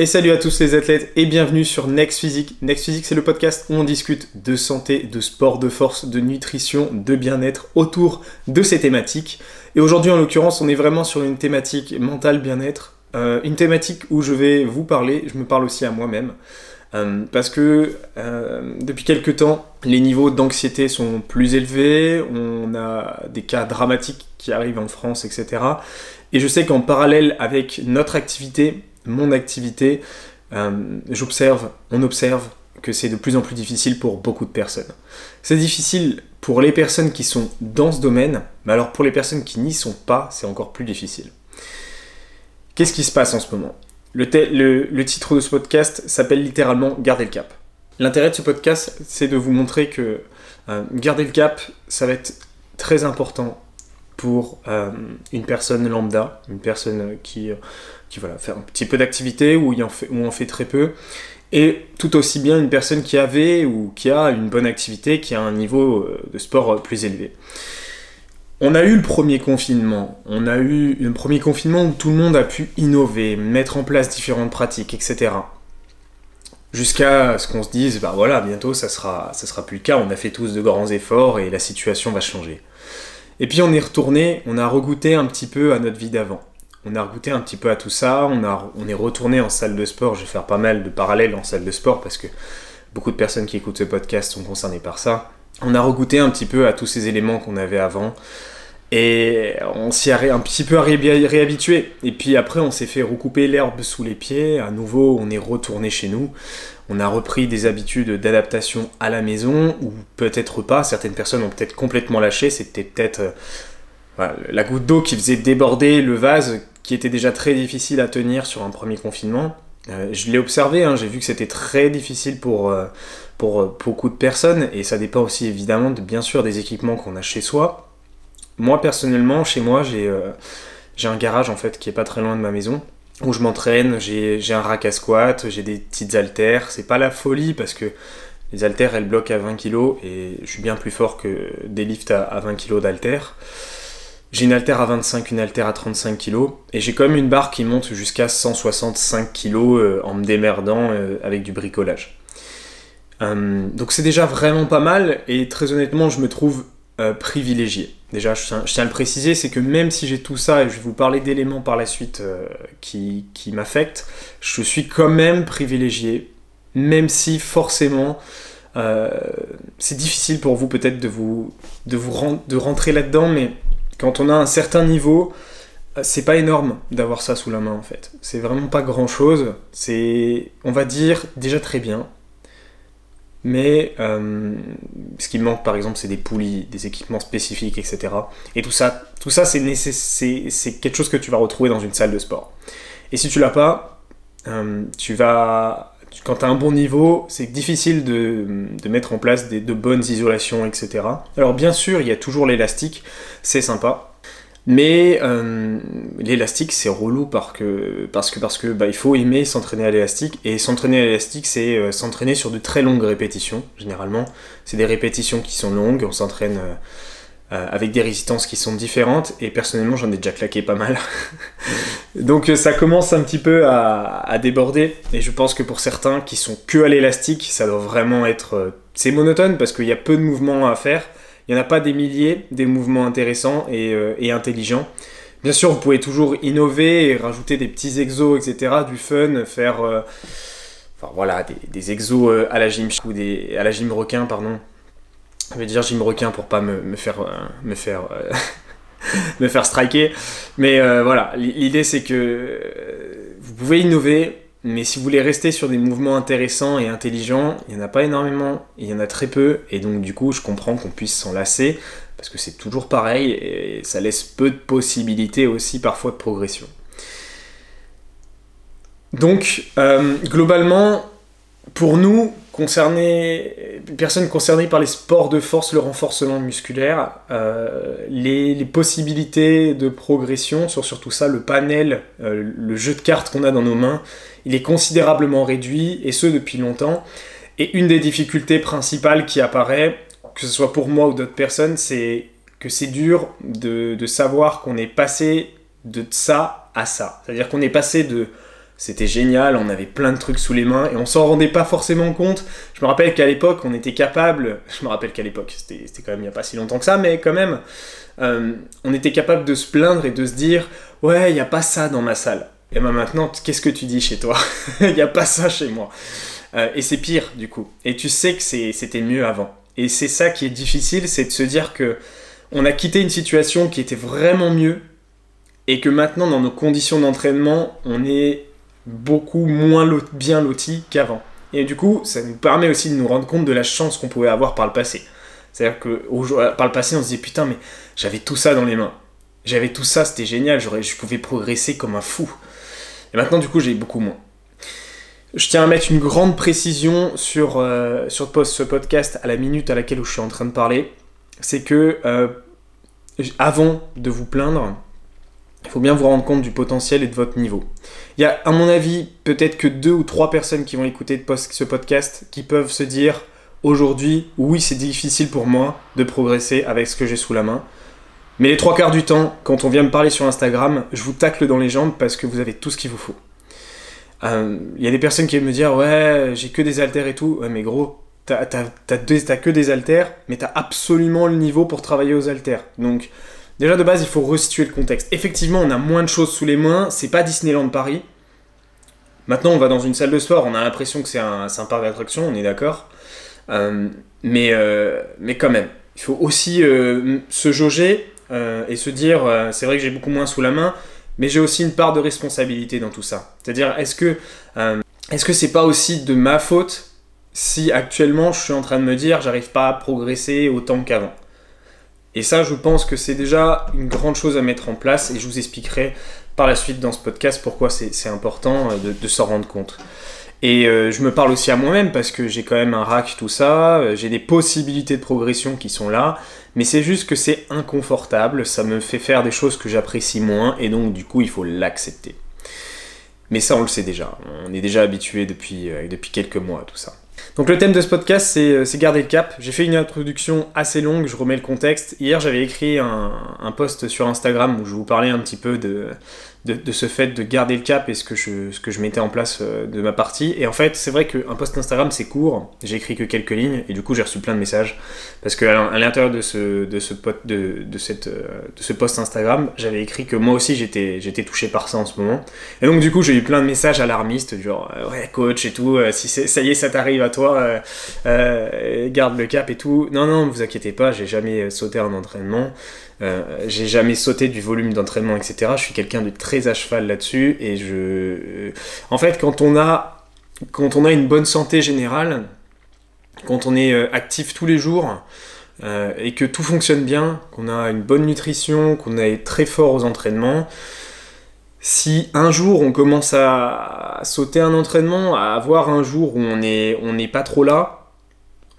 Et salut à tous les athlètes et bienvenue sur Next Physique. Next Physique, c'est le podcast où on discute de santé, de sport, de force, de nutrition, de bien-être autour de ces thématiques. Et aujourd'hui, en l'occurrence, on est vraiment sur une thématique mentale bien-être. Une thématique où je vais vous parler, je me parle aussi à moi-même. Parce que depuis quelques temps, les niveaux d'anxiété sont plus élevés, on a des cas dramatiques qui arrivent en France, etc. Et je sais qu'en parallèle avec notre activité, mon activité, on observe que c'est de plus en plus difficile pour beaucoup de personnes. C'est difficile pour les personnes qui sont dans ce domaine, mais alors pour les personnes qui n'y sont pas, c'est encore plus difficile. Qu'est-ce qui se passe en ce moment ? Le titre de ce podcast s'appelle littéralement « Garder le cap ». L'intérêt de ce podcast, c'est de vous montrer que garder le cap, ça va être très important pour une personne lambda, une personne qui fait un petit peu d'activité ou en fait très peu, et tout aussi bien une personne qui avait ou qui a une bonne activité, qui a un niveau de sport plus élevé. On a eu le premier confinement, où tout le monde a pu innover, mettre en place différentes pratiques, etc. Jusqu'à ce qu'on se dise, bientôt ça sera plus le cas, on a fait tous de grands efforts et la situation va changer. Et puis on est retourné, on a regoûté un petit peu à notre vie d'avant. On a regoûté un petit peu à tout ça, on est retourné en salle de sport, je vais faire pas mal de parallèles en salle de sport parce que beaucoup de personnes qui écoutent ce podcast sont concernées par ça. On a regoûté un petit peu à tous ces éléments qu'on avait avant et on s'y a un petit peu réhabitué. Et puis après on s'est fait recouper l'herbe sous les pieds, à nouveau on est retourné chez nous. On a repris des habitudes d'adaptation à la maison, ou peut-être pas, certaines personnes ont peut-être complètement lâché, c'était peut-être la goutte d'eau qui faisait déborder le vase, qui était déjà très difficile à tenir sur un premier confinement. Je l'ai observé, j'ai vu que c'était très difficile pour beaucoup de personnes, et ça dépend aussi évidemment, bien sûr, des équipements qu'on a chez soi. Moi, personnellement, chez moi, j'ai un garage en fait qui est pas très loin de ma maison, où je m'entraîne, j'ai un rack à squat, j'ai des petites haltères. C'est pas la folie parce que les haltères elles bloquent à 20 kg et je suis bien plus fort que des lifts à 20 kg d'haltères. J'ai une haltère à 25, une haltère à 35 kg et j'ai quand même une barre qui monte jusqu'à 165 kg en me démerdant avec du bricolage. Donc c'est déjà vraiment pas mal et très honnêtement je me trouve privilégié. Déjà, je tiens à le préciser, c'est que même si j'ai tout ça, et je vais vous parler d'éléments par la suite qui m'affectent, je suis quand même privilégié, même si forcément c'est difficile pour vous peut-être de rentrer là-dedans, mais quand on a un certain niveau, c'est pas énorme d'avoir ça sous la main en fait. C'est vraiment pas grand-chose, c'est, on va dire, déjà très bien. Mais ce qui me manque par exemple c'est des poulies, des équipements spécifiques, etc. Et tout ça c'est quelque chose que tu vas retrouver dans une salle de sport. Et si tu l'as pas, quand tu as un bon niveau, c'est difficile de mettre en place de bonnes isolations, etc. Alors bien sûr, il y a toujours l'élastique, c'est sympa. Mais l'élastique c'est relou parce que il faut aimer s'entraîner à l'élastique, et s'entraîner à l'élastique c'est s'entraîner sur de très longues répétitions généralement. C'est des répétitions qui sont longues, on s'entraîne avec des résistances qui sont différentes et personnellement j'en ai déjà claqué pas mal. Donc ça commence un petit peu à déborder et je pense que pour certains qui sont que à l'élastique ça doit vraiment être... c'est monotone parce qu'il y a peu de mouvements à faire. Il n'y en a pas des milliers, des mouvements intéressants et intelligents. Bien sûr, vous pouvez toujours innover et rajouter des petits exos, etc., du fun, faire des exos à la gym requin, pardon. Je vais dire gym requin pour pas me faire striker. Mais l'idée c'est que vous pouvez innover. Mais si vous voulez rester sur des mouvements intéressants et intelligents, il n'y en a pas énormément, il y en a très peu, et donc du coup je comprends qu'on puisse s'en lasser, parce que c'est toujours pareil, et ça laisse peu de possibilités aussi parfois de progression. Donc, globalement, pour nous, personnes concernées par les sports de force, le renforcement musculaire, les possibilités de progression sur surtout ça, le panel, le jeu de cartes qu'on a dans nos mains, il est considérablement réduit, et ce depuis longtemps. Et une des difficultés principales qui apparaît, que ce soit pour moi ou d'autres personnes, c'est que c'est dur de savoir qu'on est passé de ça à ça. C'est-à-dire qu'on est passé de C'était génial, on avait plein de trucs sous les mains et on s'en rendait pas forcément compte. Je me rappelle qu'à l'époque, on était capable... Je me rappelle qu'à l'époque, c'était quand même il n'y a pas si longtemps que ça, mais quand même, on était capable de se plaindre et de se dire « Ouais, il n'y a pas ça dans ma salle. » Et ben maintenant, qu'est-ce que tu dis chez toi? Il n'y a pas ça chez moi. Et c'est pire, du coup. Et tu sais que c'était mieux avant. Et c'est ça qui est difficile, c'est de se dire que on a quitté une situation qui était vraiment mieux et que maintenant, dans nos conditions d'entraînement, on est beaucoup moins bien lotis qu'avant. Et du coup, ça nous permet aussi de nous rendre compte de la chance qu'on pouvait avoir par le passé. C'est-à-dire que par le passé, on se dit « Putain, mais j'avais tout ça dans les mains. J'avais tout ça, c'était génial, je pouvais progresser comme un fou. » Et maintenant, du coup, j'ai beaucoup moins. Je tiens à mettre une grande précision sur ce podcast à la minute à laquelle je suis en train de parler. C'est que, avant de vous plaindre, il faut bien vous rendre compte du potentiel et de votre niveau. Il y a, à mon avis, peut-être que 2 ou 3 personnes qui vont écouter ce podcast qui peuvent se dire aujourd'hui, oui, c'est difficile pour moi de progresser avec ce que j'ai sous la main. Mais les 3 quarts du temps, quand on vient me parler sur Instagram, je vous tacle dans les jambes parce que vous avez tout ce qu'il vous faut. Y a des personnes qui viennent me dire « Ouais, j'ai que des haltères et tout. » Ouais, mais gros, t'as que des haltères, mais t'as absolument le niveau pour travailler aux haltères. Donc, déjà de base, il faut resituer le contexte. Effectivement, on a moins de choses sous les mains, c'est pas Disneyland Paris. Maintenant, on va dans une salle de sport, on a l'impression que c'est un parc d'attractions, on est d'accord. Mais quand même, il faut aussi se jauger et se dire c'est vrai que j'ai beaucoup moins sous la main, mais j'ai aussi une part de responsabilité dans tout ça. C'est-à-dire, est-ce que c'est pas aussi de ma faute si actuellement je suis en train de me dire j'arrive pas à progresser autant qu'avant? Et ça, je pense que c'est déjà une grande chose à mettre en place et je vous expliquerai par la suite dans ce podcast pourquoi c'est important de s'en rendre compte. Et je me parle aussi à moi-même parce que j'ai quand même un rack, tout ça, j'ai des possibilités de progression qui sont là, mais c'est juste que c'est inconfortable, ça me fait faire des choses que j'apprécie moins et donc du coup il faut l'accepter. Mais ça on le sait déjà, on est déjà habitué depuis quelques mois à tout ça. Donc le thème de ce podcast c'est garder le cap. J'ai fait une introduction assez longue, je remets le contexte. Hier j'avais écrit un post sur Instagram où je vous parlais un petit peu de ce fait de garder le cap et ce que je mettais en place de ma partie. Et en fait, c'est vrai qu'un post Instagram, c'est court. J'ai écrit que quelques lignes et du coup, j'ai reçu plein de messages. Parce qu'à l'intérieur de ce post Instagram, j'avais écrit que moi aussi, j'étais touché par ça en ce moment. Et donc, du coup, j'ai eu plein de messages alarmistes, genre « Ouais, coach et tout, si ça y est, ça t'arrive à toi, garde le cap et tout. » Non, ne vous inquiétez pas, j'ai jamais sauté un entraînement. J'ai jamais sauté du volume d'entraînement, etc. Je suis quelqu'un de très à cheval là-dessus et en fait, quand on a une bonne santé générale, quand on est actif tous les jours et que tout fonctionne bien, qu'on a une bonne nutrition, qu'on est très fort aux entraînements, si un jour on commence à sauter un entraînement, à avoir un jour où on n'est pas trop là,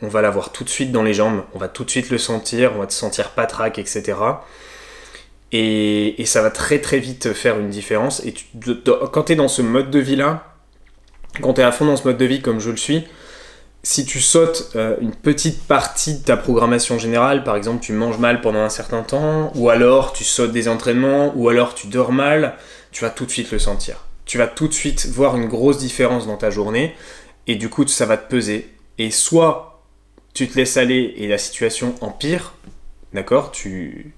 on va l'avoir tout de suite dans les jambes, on va tout de suite le sentir, on va te sentir patraque, etc. Et ça va très très vite faire une différence. Et quand tu es dans ce mode de vie-là, quand tu es à fond dans ce mode de vie comme je le suis, si tu sautes une petite partie de ta programmation générale, par exemple tu manges mal pendant un certain temps, ou alors tu sautes des entraînements, ou alors tu dors mal, tu vas tout de suite le sentir. Tu vas tout de suite voir une grosse différence dans ta journée, et du coup ça va te peser. Et soit tu te laisses aller et la situation empire, d'accord, tu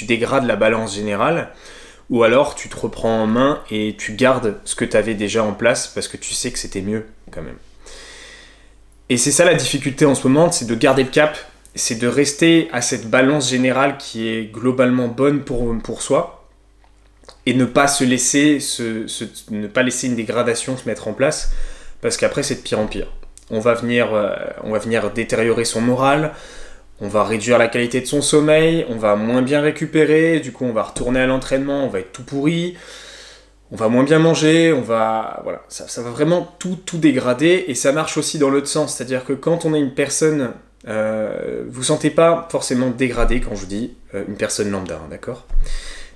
dégrades la balance générale, ou alors tu te reprends en main et tu gardes ce que tu avais déjà en place parce que tu sais que c'était mieux quand même. Et c'est ça la difficulté en ce moment, c'est de garder le cap, c'est de rester à cette balance générale qui est globalement bonne pour soi et ne pas se laisser ne pas laisser une dégradation se mettre en place parce qu'après c'est de pire en pire. On va venir détériorer son moral, on va réduire la qualité de son sommeil, on va moins bien récupérer, du coup on va retourner à l'entraînement, on va être tout pourri, on va moins bien manger, voilà, ça va vraiment tout dégrader et ça marche aussi dans l'autre sens, c'est-à-dire que quand on est une personne, vous sentez pas forcément dégradé quand je vous dis une personne lambda, hein, d'accord ?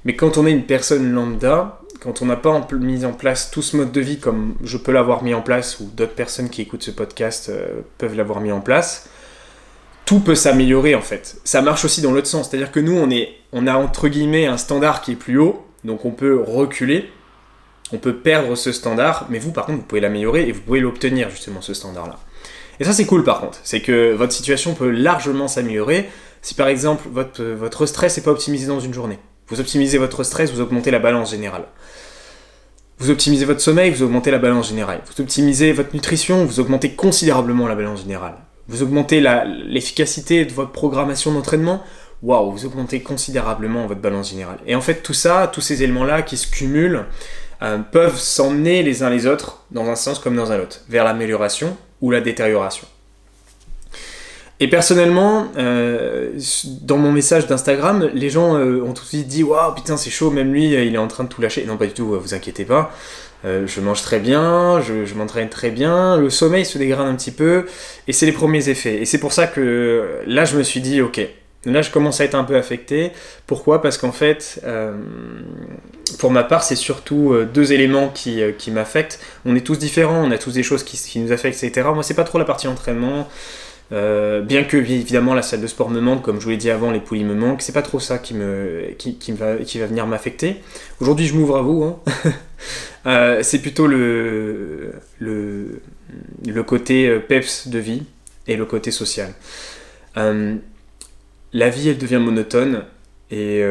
Mais quand on est une personne lambda, quand on n'a pas mis en place tout ce mode de vie comme je peux l'avoir mis en place ou d'autres personnes qui écoutent ce podcast peuvent l'avoir mis en place, tout peut s'améliorer en fait. Ça marche aussi dans l'autre sens, c'est-à-dire que nous on a entre guillemets un standard qui est plus haut, donc on peut reculer, On peut perdre ce standard, mais vous, par contre, vous pouvez l'améliorer et vous pouvez l'obtenir, justement, ce standard-là. Et ça, c'est cool, par contre. C'est que votre situation peut largement s'améliorer si, par exemple, votre stress n'est pas optimisé dans une journée. Vous optimisez votre stress, vous augmentez la balance générale. Vous optimisez votre sommeil, vous augmentez la balance générale. Vous optimisez votre nutrition, vous augmentez considérablement la balance générale. Vous augmentez l'efficacité de votre programmation d'entraînement, waouh, vous augmentez considérablement votre balance générale. Et en fait, tout ça, tous ces éléments-là qui se cumulent, peuvent s'emmener les uns les autres, dans un sens comme dans un autre, vers l'amélioration ou la détérioration. Et personnellement, dans mon message d'Instagram, les gens ont tout de suite dit « Waouh, putain, c'est chaud, même lui, il est en train de tout lâcher. » Non, pas du tout, vous inquiétez pas. Je mange très bien, je m'entraîne très bien, le sommeil se dégrade un petit peu, et c'est les premiers effets. Et c'est pour ça que là, je me suis dit « Ok, là, je commence à être un peu affecté. » Pourquoi ? Parce qu'en fait, pour ma part, c'est surtout deux éléments qui m'affectent. On est tous différents, on a tous des choses qui nous affectent, etc. Moi, c'est pas trop la partie entraînement. Bien que évidemment la salle de sport me manque, comme je vous l'ai dit avant, les poulies me manquent, c'est pas trop ça qui va venir m'affecter. Aujourd'hui je m'ouvre à vous, hein. C'est plutôt le côté peps de vie et le côté social. La vie elle devient monotone et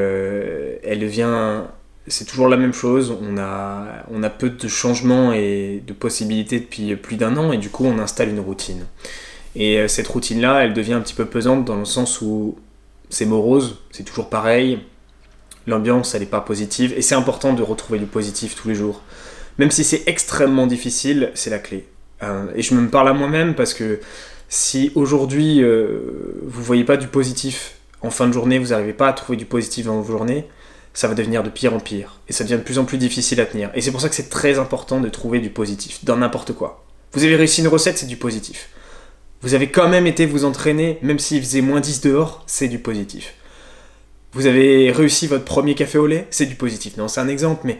c'est toujours la même chose, on a peu de changements et de possibilités depuis plus d'un an et du coup on installe une routine. Et cette routine-là, elle devient un petit peu pesante dans le sens où c'est morose, c'est toujours pareil, l'ambiance, elle n'est pas positive, et c'est important de retrouver du positif tous les jours. Même si c'est extrêmement difficile, c'est la clé. Et je me parle à moi-même parce que si aujourd'hui, vous ne voyez pas du positif en fin de journée, vous n'arrivez pas à trouver du positif dans vos journées, ça va devenir de pire en pire, et ça devient de plus en plus difficile à tenir. Et c'est pour ça que c'est très important de trouver du positif, dans n'importe quoi. Vous avez réussi une recette, c'est du positif. Vous avez quand même été vous entraîner, même s'il faisait moins 10 dehors, c'est du positif. Vous avez réussi votre premier café au lait, c'est du positif. Non, c'est un exemple,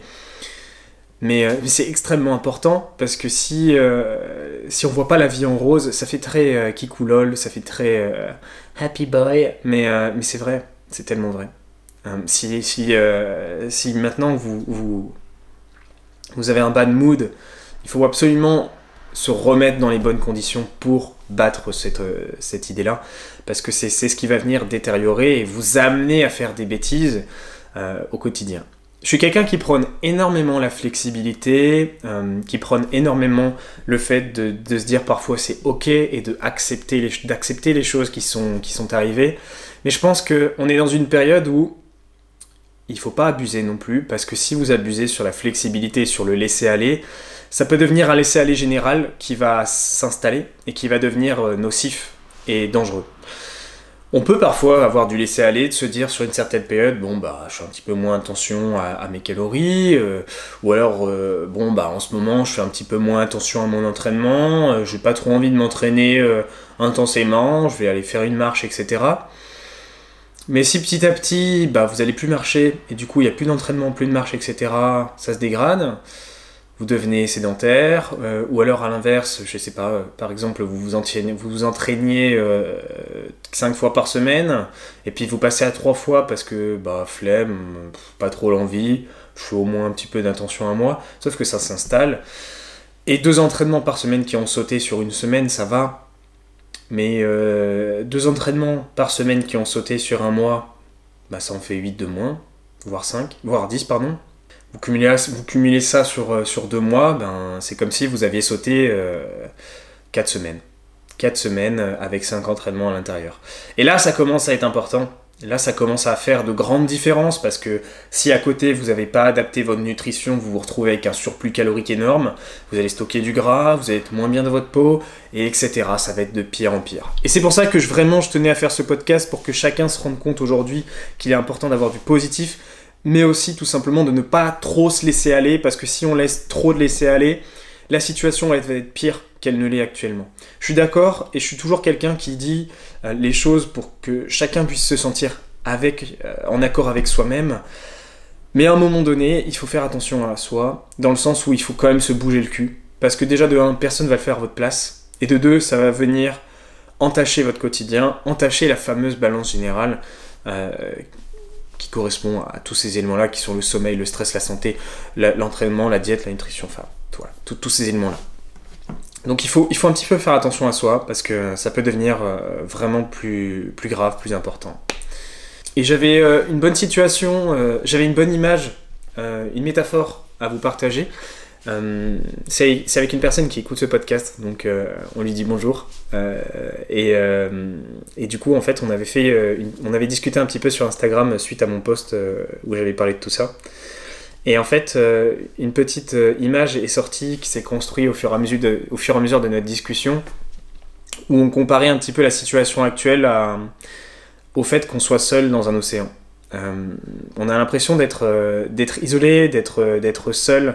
mais c'est extrêmement important, parce que si on voit pas la vie en rose, ça fait très kikoulol, ça fait très happy boy, mais c'est vrai, c'est tellement vrai. Si maintenant vous avez un bad mood, il faut absolument se remettre dans les bonnes conditions pour battre cette idée-là, parce que c'est ce qui va venir détériorer et vous amener à faire des bêtises au quotidien. Je suis quelqu'un qui prône énormément la flexibilité, qui prône énormément le fait de se dire parfois c'est ok et d'accepter les choses qui sont arrivées, mais je pense qu'on est dans une période où il ne faut pas abuser non plus, parce que si vous abusez sur la flexibilité, sur le laisser-aller, ça peut devenir un laisser-aller général qui va s'installer et qui va devenir nocif et dangereux. On peut parfois avoir du laisser-aller, de se dire sur une certaine période, bon bah je fais un petit peu moins attention à mes calories, ou alors bon bah en ce moment je fais un petit peu moins attention à mon entraînement, j'ai pas trop envie de m'entraîner intensément, je vais aller faire une marche, etc. Mais si petit à petit, bah, vous allez plus marcher, et du coup il n'y a plus d'entraînement, plus de marche, etc., ça se dégrade, vous devenez sédentaire, ou alors à l'inverse, je sais pas, par exemple vous vous entraîniez 5 fois par semaine, et puis vous passez à 3 fois parce que bah, flemme, pas trop l'envie, je fais au moins un petit peu d'attention à moi, sauf que ça s'installe, et 2 entraînements par semaine qui ont sauté sur une semaine, ça va. Mais 2 entraînements par semaine qui ont sauté sur un mois, bah ça en fait 8 de moins, voire 5, voire 10, pardon. Vous cumulez ça sur 2 mois, ben, c'est comme si vous aviez sauté 4 semaines. 4 semaines avec 5 entraînements à l'intérieur. Et là, ça commence à être important. Là, ça commence à faire de grandes différences parce que si à côté, vous n'avez pas adapté votre nutrition, vous vous retrouvez avec un surplus calorique énorme, vous allez stocker du gras, vous allez être moins bien dans votre peau, et etc. Ça va être de pire en pire. Et c'est pour ça que je tenais à faire ce podcast pour que chacun se rende compte aujourd'hui qu'il est important d'avoir du positif, mais aussi tout simplement de ne pas trop se laisser aller, parce que si on laisse trop de laisser aller, la situation va être pire qu'elle ne l'est actuellement. Je suis d'accord, et je suis toujours quelqu'un qui dit les choses pour que chacun puisse se sentir en accord avec soi-même, mais à un moment donné, il faut faire attention à soi, dans le sens où il faut quand même se bouger le cul, parce que déjà de 1, personne ne va le faire à votre place, et de 2, ça va venir entacher votre quotidien, entacher la fameuse balance générale qui correspond à tous ces éléments-là qui sont le sommeil, le stress, la santé, l'entraînement, la diète, la nutrition, enfin voilà, tous ces éléments-là. Donc il faut un petit peu faire attention à soi parce que ça peut devenir vraiment plus grave, plus important. Et j'avais une bonne situation, j'avais une bonne image, une métaphore à vous partager. C'est avec une personne qui écoute ce podcast, donc on lui dit bonjour. Et du coup, en fait, on avait discuté un petit peu sur Instagram suite à mon post où j'avais parlé de tout ça. Et en fait, une petite image est sortie qui s'est construite au fur et à mesure de notre discussion, où on comparait un petit peu la situation actuelle au fait qu'on soit seul dans un océan. On a l'impression d'être isolé, d'être seul,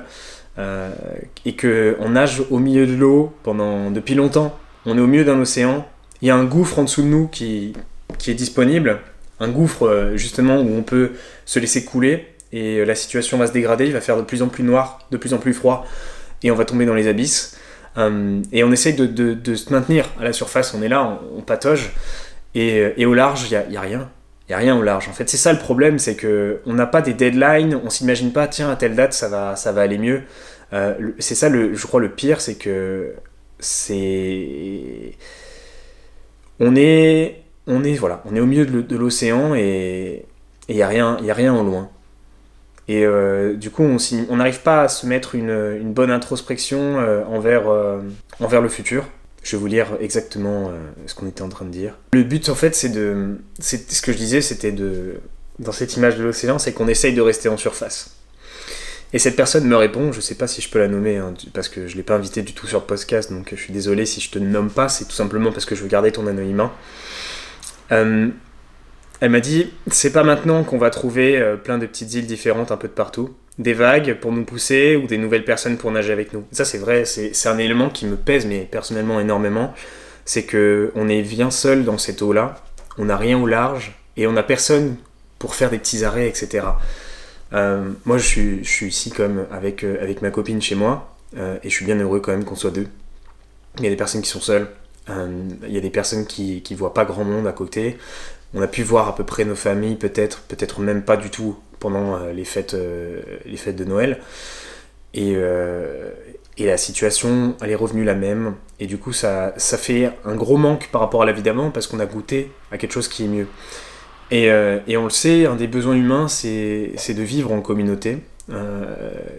et qu'on nage au milieu de l'eau depuis longtemps. On est au milieu d'un océan, il y a un gouffre en dessous de nous qui est disponible, un gouffre justement où on peut se laisser couler, et la situation va se dégrader, il va faire de plus en plus noir, de plus en plus froid, et on va tomber dans les abysses. Et on essaye de se maintenir à la surface, on est là, on patauge, et au large, il n'y a rien. Il n'y a rien au large. En fait, c'est ça le problème, c'est qu'on n'a pas des deadlines, on s'imagine pas, tiens, à telle date, ça va aller mieux. C'est ça, je crois, le pire, c'est que on est au milieu de l'océan et il n'y a rien au loin. Et du coup, on n'arrive pas à se mettre une bonne introspection envers le futur. Je vais vous lire exactement ce qu'on était en train de dire. Le but, en fait, c'est ce que je disais, c'était dans cette image de l'océan, c'est qu'on essaye de rester en surface. Et cette personne me répond, je sais pas si je peux la nommer, hein, parce que je l'ai pas invitée du tout sur le podcast, donc je suis désolé si je te nomme pas, c'est tout simplement parce que je veux garder ton anonymat. Elle m'a dit, c'est pas maintenant qu'on va trouver plein de petites îles différentes un peu de partout, des vagues pour nous pousser ou des nouvelles personnes pour nager avec nous. Ça c'est vrai, c'est un élément qui me pèse mais personnellement énormément, c'est qu'on est bien seul dans cette eau-là, on n'a rien au large et on n'a personne pour faire des petits arrêts, etc. Moi je suis ici comme avec ma copine chez moi et je suis bien heureux quand même qu'on soit deux. Il y a des personnes qui sont seules, il y a des personnes qui voient pas grand monde à côté. On a pu voir à peu près nos familles, peut-être même pas du tout pendant les fêtes de Noël. Et la situation, elle est revenue la même. Et du coup, ça fait un gros manque par rapport à la vie d'avant parce qu'on a goûté à quelque chose qui est mieux. Et on le sait, un des besoins humains, c'est de vivre en communauté.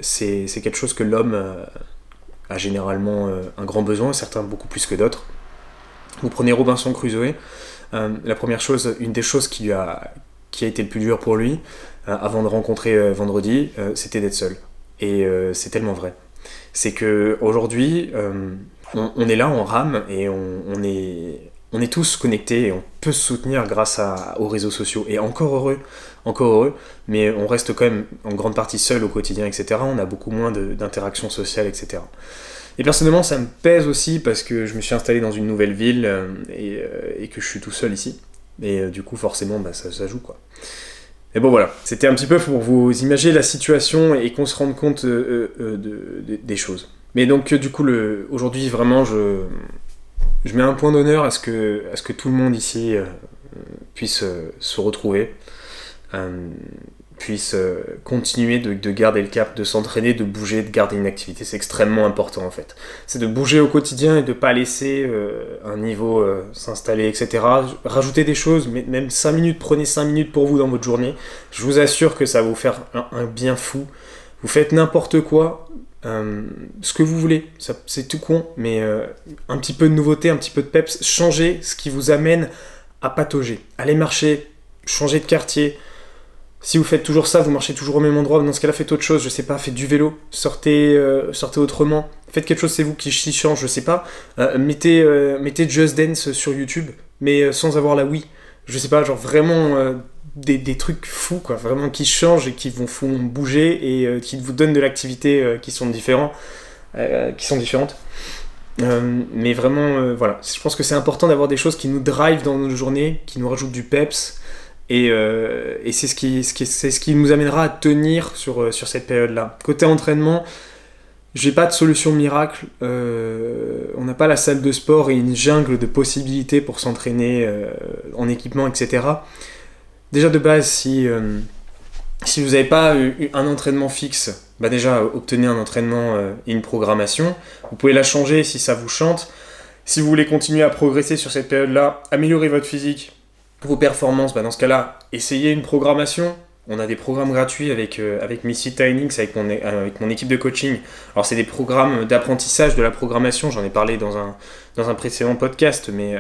C'est quelque chose que l'homme a généralement un grand besoin, certains beaucoup plus que d'autres. Vous prenez Robinson Crusoe. La première chose, une des choses qui a été le plus dur pour lui, avant de rencontrer Vendredi, c'était d'être seul. Et c'est tellement vrai. C'est qu'aujourd'hui, on est là, on rame, et on est tous connectés, et on peut se soutenir grâce aux réseaux sociaux. Et encore heureux, mais on reste quand même en grande partie seul au quotidien, etc. On a beaucoup moins d'interactions sociales, etc. Et personnellement, ça me pèse aussi parce que je me suis installé dans une nouvelle ville et que je suis tout seul ici. Et du coup, forcément, ça joue, quoi. Et bon, voilà. C'était un petit peu pour vous imaginer la situation et qu'on se rende compte des choses. Mais donc, du coup, aujourd'hui, vraiment, je mets un point d'honneur à ce que tout le monde ici puisse se retrouver, puisse continuer de garder le cap, de s'entraîner, de bouger, de garder une activité. C'est extrêmement important en fait. C'est de bouger au quotidien et de ne pas laisser un niveau s'installer, etc. Rajouter des choses, mais même 5 minutes, prenez 5 minutes pour vous dans votre journée. Je vous assure que ça va vous faire un bien fou. Vous faites n'importe quoi, ce que vous voulez, c'est tout con, mais un petit peu de nouveauté, un petit peu de peps, changez ce qui vous amène à patauger. Allez marcher, changez de quartier. Si vous faites toujours ça, vous marchez toujours au même endroit, dans ce cas-là, faites autre chose, je sais pas, faites du vélo, sortez autrement, faites quelque chose, c'est vous qui change, je sais pas. Mettez Just Dance sur YouTube, mais sans avoir la Wii. Je sais pas, genre vraiment des trucs fous, quoi, vraiment qui changent et qui vous font bouger et qui vous donnent de l'activité qui sont différentes. Mais vraiment, voilà, je pense que c'est important d'avoir des choses qui nous drive dans nos journées, qui nous rajoutent du peps. Et c'est ce qui nous amènera à tenir sur cette période-là. Côté entraînement, j'ai pas de solution miracle. On n'a pas la salle de sport et une jungle de possibilités pour s'entraîner en équipement, etc. Déjà de base, si Si vous n'avez pas eu un entraînement fixe, bah déjà, obtenez un entraînement et une programmation. Vous pouvez la changer si ça vous chante. Si vous voulez continuer à progresser sur cette période-là, améliorer votre physique, vos performances, bah dans ce cas-là, essayez une programmation. On a des programmes gratuits avec Missy Tynings, avec mon équipe de coaching. Alors c'est des programmes d'apprentissage de la programmation, j'en ai parlé dans un précédent podcast, mais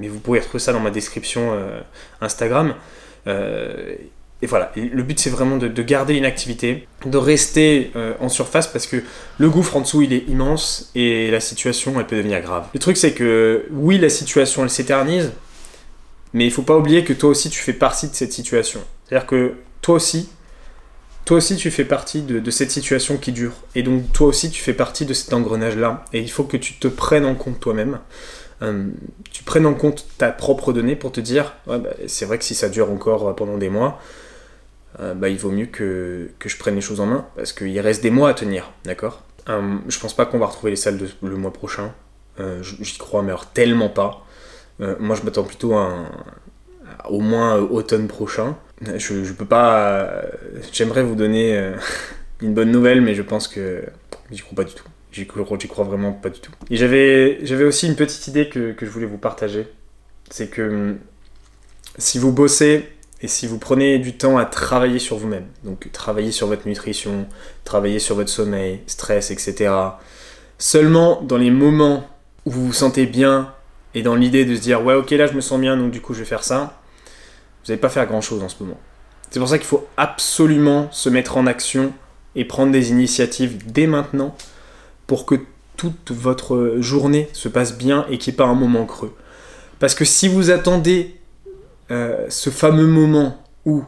vous pouvez retrouver ça dans ma description Instagram. Et voilà, et le but c'est vraiment de garder une activité, de rester en surface parce que le gouffre en dessous il est immense et la situation elle peut devenir grave. Le truc c'est que oui la situation elle s'éternise, mais il faut pas oublier que toi aussi tu fais partie de cette situation. C'est-à-dire que toi aussi tu fais partie de cette situation qui dure. Et donc toi aussi tu fais partie de cet engrenage-là. Et il faut que tu te prennes en compte toi-même. Tu prennes en compte ta propre donnée pour te dire ouais, bah, c'est vrai que si ça dure encore pendant des mois, il vaut mieux que je prenne les choses en main parce qu'il reste des mois à tenir, d'accord. Je pense pas qu'on va retrouver les salles le mois prochain. J'y crois, mais alors tellement pas. Moi je m'attends plutôt au moins automne prochain. Je peux pas. J'aimerais vous donner une bonne nouvelle, mais je pense que j'y crois pas du tout. J'y crois vraiment pas du tout. Et j'avais aussi une petite idée que je voulais vous partager. C'est que si vous bossez et si vous prenez du temps à travailler sur vous-même, donc travailler sur votre nutrition, travailler sur votre sommeil, stress, etc., seulement dans les moments où vous vous sentez bien et dans l'idée de se dire ouais ok là je me sens bien donc du coup je vais faire ça, vous n'allez pas faire grand chose en ce moment. C'est pour ça qu'il faut absolument se mettre en action et prendre des initiatives dès maintenant pour que toute votre journée se passe bien et qu'il n'y ait pas un moment creux. Parce que si vous attendez ce fameux moment où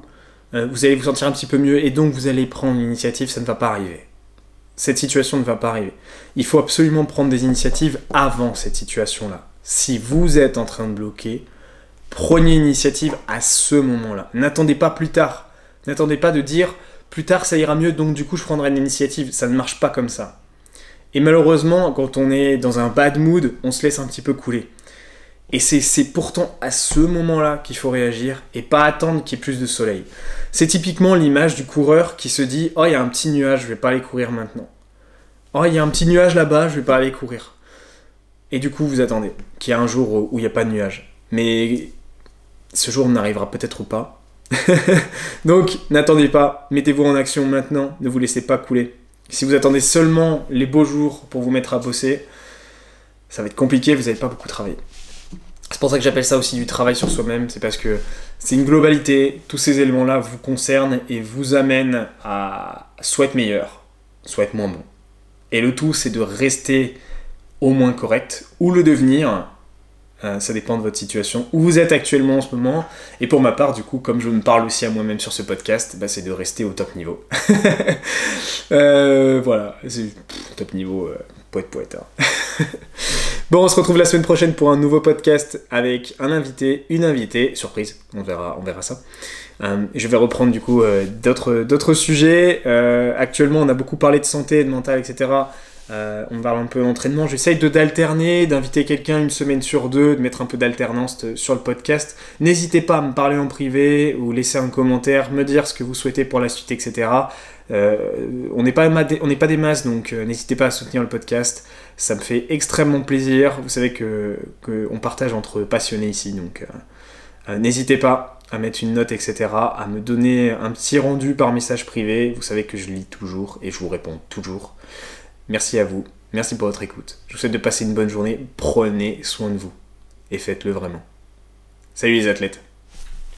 vous allez vous sentir un petit peu mieux et donc vous allez prendre l'initiative, ça ne va pas arriver. Cette situation ne va pas arriver. Il faut absolument prendre des initiatives avant cette situation-là. Si vous êtes en train de bloquer, prenez l'initiative à ce moment-là. N'attendez pas plus tard. N'attendez pas de dire plus tard ça ira mieux donc du coup je prendrai l'initiative. Ça ne marche pas comme ça. Et malheureusement, quand on est dans un bad mood, on se laisse un petit peu couler. Et c'est pourtant à ce moment-là qu'il faut réagir et pas attendre qu'il y ait plus de soleil. C'est typiquement l'image du coureur qui se dit « Oh, il y a un petit nuage, je vais pas aller courir maintenant. Oh, il y a un petit nuage là-bas, je vais pas aller courir. » Et du coup, vous attendez qu'il y ait un jour où il n'y a pas de nuage. Mais ce jour n'arrivera peut-être pas. Donc, n'attendez pas, mettez-vous en action maintenant, ne vous laissez pas couler. Si vous attendez seulement les beaux jours pour vous mettre à bosser, ça va être compliqué, vous n'allez pas beaucoup travailler. C'est pour ça que j'appelle ça aussi du travail sur soi-même, c'est parce que c'est une globalité, tous ces éléments-là vous concernent et vous amènent à soit être meilleur, soit être moins bon. Et le tout, c'est de rester au moins correct, ou le devenir, ça dépend de votre situation, où vous êtes actuellement en ce moment. Et pour ma part, du coup, comme je me parle aussi à moi-même sur ce podcast, bah, c'est de rester au top niveau. Voilà, c'est top niveau, poète. Hein. Bon, on se retrouve la semaine prochaine pour un nouveau podcast avec un invité, une invitée, surprise, on verra ça. Je vais reprendre du coup d'autres sujets. Actuellement, on a beaucoup parlé de santé, de mental, etc. On parle un peu d'entraînement. J'essaye d'alterner, d'inviter quelqu'un une semaine sur deux, de mettre un peu d'alternance sur le podcast. N'hésitez pas à me parler en privé ou laisser un commentaire, me dire ce que vous souhaitez pour la suite, etc. On n'est pas des masses, donc n'hésitez pas à soutenir le podcast. Ça me fait extrêmement plaisir. Vous savez qu'on partage entre passionnés ici, donc n'hésitez pas à mettre une note, etc. À me donner un petit rendu par message privé. Vous savez que je lis toujours et je vous réponds toujours. Merci à vous. Merci pour votre écoute. Je vous souhaite de passer une bonne journée. Prenez soin de vous. Et faites-le vraiment. Salut les athlètes.